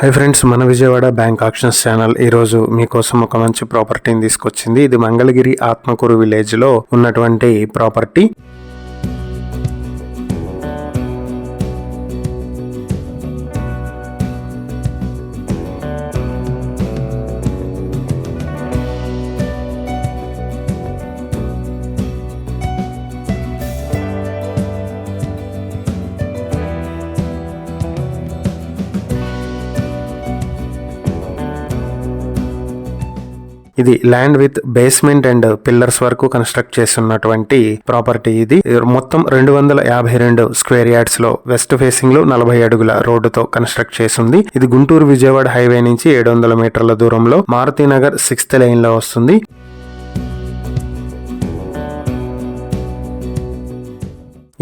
Hi friends, మన Vijayawada bank actions channel ఈ రోజు మీకోసం ఒక మంచి ప్రాపర్టీని తీసుకొచ్చింది. ఇది మంగళగిరి ఆత్మకూరు విలేజ్ లో ఉన్నటువంటి ప్రాపర్టీ. ఇది land with basement and pillars వరకు కన్స్ట్రక్ట్ చేస్తున్నటువంటి ప్రాపర్టీ. ఇది మొత్తం 252 స్క్వేర్ యార్డ్స్ లో వెస్ట్ ఫేసింగ్ లో 40 అడుగుల రోడ్డుతో కన్స్ట్రక్ట్ చేసింది. ఇది గుంటూరు విజయవాడ హైవే నుంచి 700 మీటర్ల దూరంలో మారుతినగర్ 6th లైన్ లో వస్తుంది.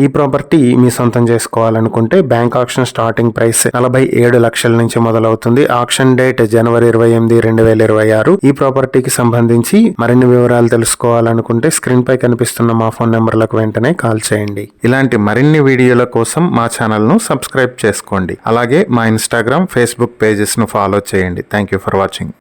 ఈ ప్రాపర్టీ మీ సొంతం చేసుకోవాలనుకుంటే బ్యాంక్ ఆక్షన్ స్టార్టింగ్ ప్రైస్ 47 లక్షల నుంచి మొదలవుతుంది. ఆక్షన్ డేట్ జనవరి 28, 2026. ఈ ప్రాపర్టీకి సంబంధించి మరిన్ని వివరాలు తెలుసుకోవాలనుకుంటే స్క్రీన్ పై కనిపిస్తున్న మా ఫోన్ నెంబర్లకు వెంటనే కాల్ చేయండి. ఇలాంటి మరిన్ని వీడియోల కోసం మా ఛానల్ ను సబ్స్క్రైబ్ చేసుకోండి. అలాగే మా ఇన్స్టాగ్రామ్, ఫేస్బుక్ పేజెస్ ను ఫాలో చేయండి. Thank you for watching.